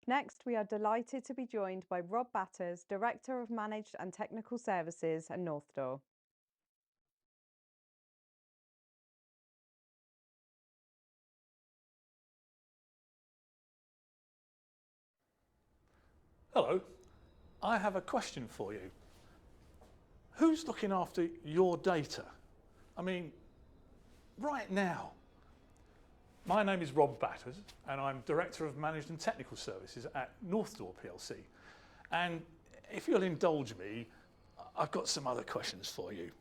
Next, we are delighted to be joined by Rob Batters, Director of Managed and Technical Services at Northdoor. Hello, I have a question for you. Who's looking after your data? I mean, right now. My name is Rob Batters and I'm Director of Managed and Technical Services at Northdoor plc. And if you'll indulge me, I've got some other questions for you.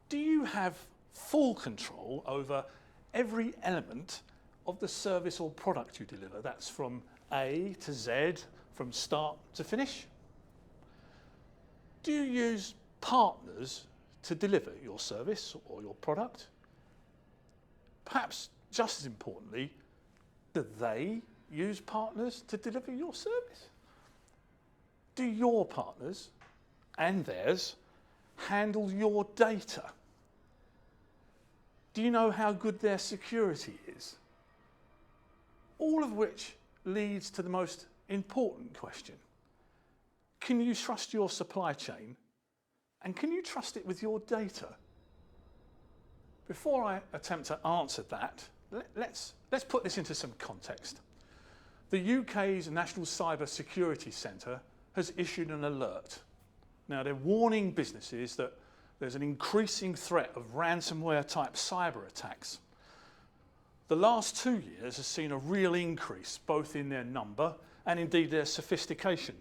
Do you have full control over every element of the service or product you deliver? That's from A to Z, from start to finish. Do you use partners to deliver your service or your product? Perhaps just as importantly, do they use partners to deliver your service? Do your partners and theirs handle your data? Do you know how good their security is? All of which leads to the most important question. Can you trust your supply chain? And can you trust it with your data? Before I attempt to answer that, let's put this into some context. The UK's National Cyber Security Centre has issued an alert. Now they're warning businesses that there's an increasing threat of ransomware type cyber attacks. The last 2 years has seen a real increase both in their number and indeed their sophistication.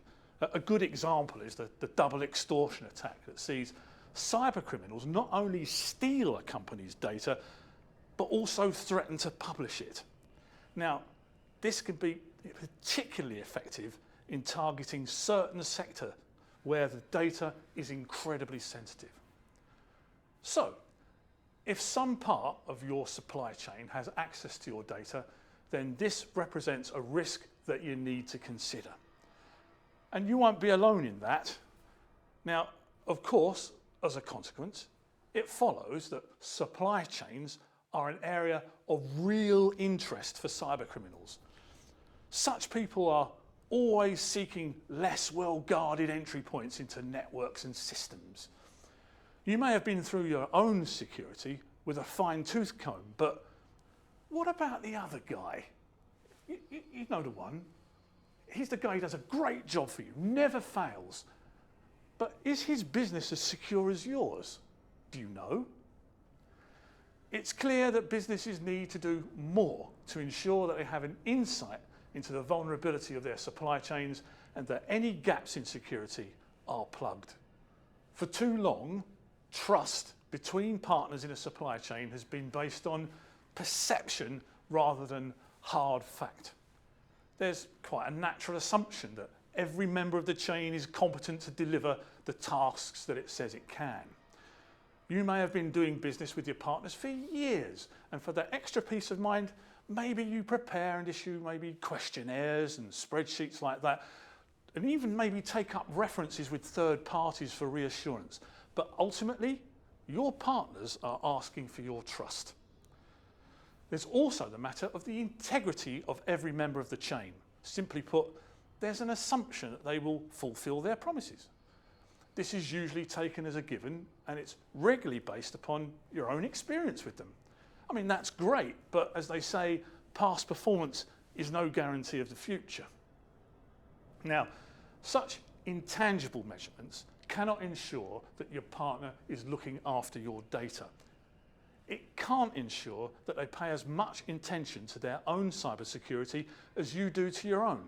A good example is the double extortion attack that sees cyber criminals not only steal a company's data, but also threaten to publish it. Now, this can be particularly effective in targeting certain sectors where the data is incredibly sensitive. So, if some part of your supply chain has access to your data, then this represents a risk that you need to consider. And you won't be alone in that. Now, of course, as a consequence, it follows that supply chains are an area of real interest for cyber criminals. Such people are always seeking less well-guarded entry points into networks and systems. You may have been through your own security with a fine-tooth comb, but what about the other guy? You know the one. He's the guy who does a great job for you, never fails. But is his business as secure as yours? Do you know? It's clear that businesses need to do more to ensure that they have an insight into the vulnerability of their supply chains and that any gaps in security are plugged. For too long, trust between partners in a supply chain has been based on perception rather than hard fact. There's quite a natural assumption that every member of the chain is competent to deliver the tasks that it says it can. You may have been doing business with your partners for years, and for that extra peace of mind, maybe you prepare and issue maybe questionnaires and spreadsheets like that, and even maybe take up references with third parties for reassurance. But ultimately, your partners are asking for your trust. There's also the matter of the integrity of every member of the chain. Simply put, there's an assumption that they will fulfill their promises. This is usually taken as a given, and it's regularly based upon your own experience with them. I mean, that's great, but as they say, past performance is no guarantee of the future. Now, such intangible measurements cannot ensure that your partner is looking after your data. It can't ensure that they pay as much attention to their own cybersecurity as you do to your own.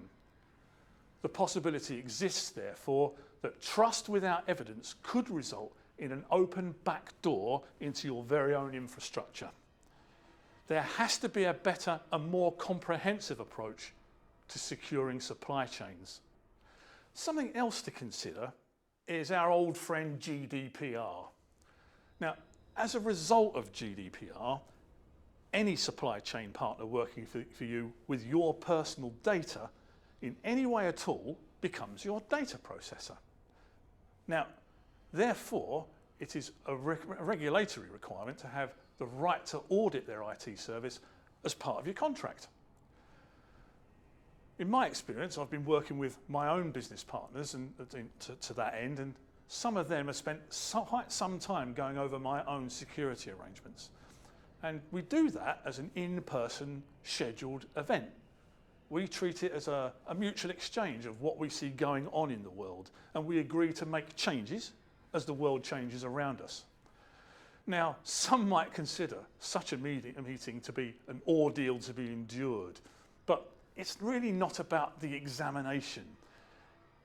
The possibility exists, therefore, that trust without evidence could result in an open back door into your very own infrastructure. There has to be a better and more comprehensive approach to securing supply chains. Something else to consider is our old friend GDPR. Now, as a result of GDPR, any supply chain partner working for you with your personal data in any way at all becomes your data processor. Now, therefore, it is a regulatory requirement to have the right to audit their IT service as part of your contract. In my experience, I've been working with my own business partners and to that end, and some of them have spent quite some time going over my own security arrangements. And we do that as an in-person scheduled event. We treat it as a mutual exchange of what we see going on in the world, and we agree to make changes as the world changes around us. Now, some might consider such a meeting to be an ordeal to be endured, but it's really not about the examination.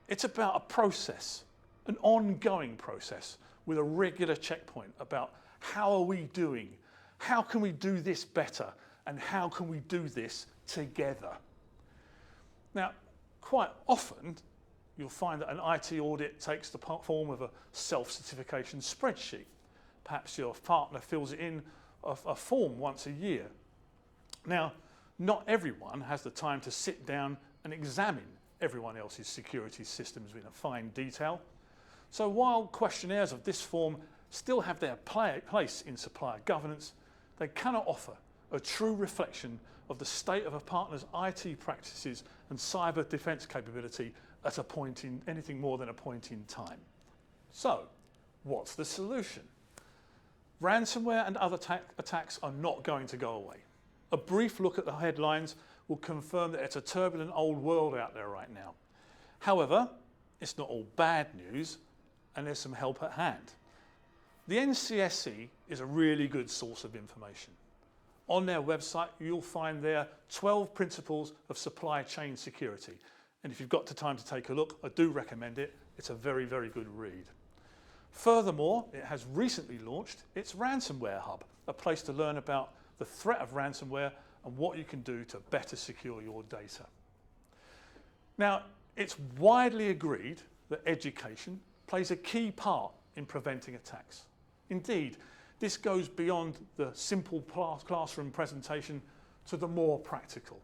It's about a process, an ongoing process with a regular checkpoint about how are we doing, how can we do this better, and how can we do this together. Now, quite often, you'll find that an IT audit takes the form of a self-certification spreadsheet. Perhaps your partner fills it in a form once a year. Now, not everyone has the time to sit down and examine everyone else's security systems in a fine detail. So while questionnaires of this form still have their place in supplier governance, they cannot offer a true reflection of the state of a partner's IT practices and cyber defence capability at a point in anything more than a point in time. So, what's the solution? Ransomware and other attacks are not going to go away. A brief look at the headlines will confirm that it's a turbulent old world out there right now. However, it's not all bad news, and there's some help at hand. The NCSC is a really good source of information. On their website, you'll find their 12 principles of supply chain security. And if you've got the time to take a look, I do recommend it. It's a very, very good read. Furthermore, it has recently launched its Ransomware Hub, a place to learn about the threat of ransomware and what you can do to better secure your data. Now, it's widely agreed that education plays a key part in preventing attacks. Indeed, this goes beyond the simple classroom presentation to the more practical.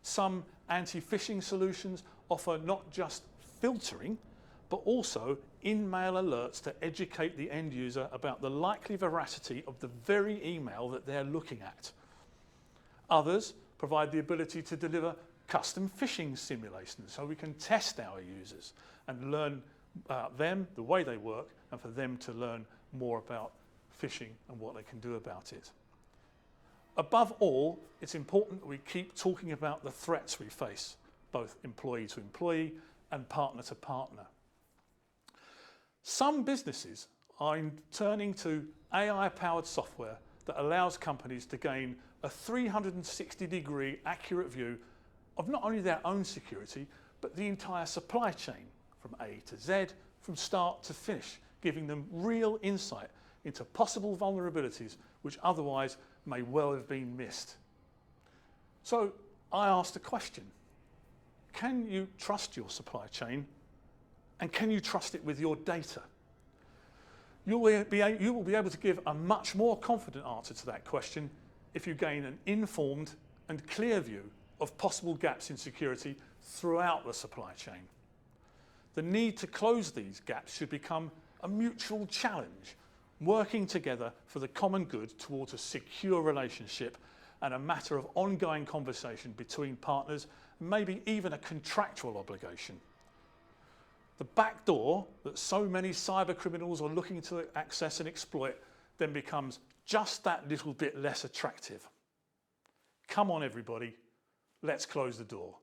Some anti-phishing solutions offer not just filtering, but also in-mail alerts to educate the end user about the likely veracity of the very email that they're looking at. Others provide the ability to deliver custom phishing simulations so we can test our users and learn about them, the way they work, and for them to learn more about phishing and what they can do about it. Above all, it's important that we keep talking about the threats we face, both employee to employee and partner to partner. Some businesses are turning to AI-powered software that allows companies to gain a 360-degree accurate view of not only their own security, but the entire supply chain, from A to Z, from start to finish, giving them real insight into possible vulnerabilities which otherwise may well have been missed. So I asked a question: can you trust your supply chain, and can you trust it with your data? You will be able to give a much more confident answer to that question if you gain an informed and clear view of possible gaps in security throughout the supply chain. The need to close these gaps should become a mutual challenge, working together for the common good towards a secure relationship and a matter of ongoing conversation between partners, maybe even a contractual obligation. The back door that so many cyber criminals are looking to access and exploit then becomes just that little bit less attractive. Come on everybody, let's close the door.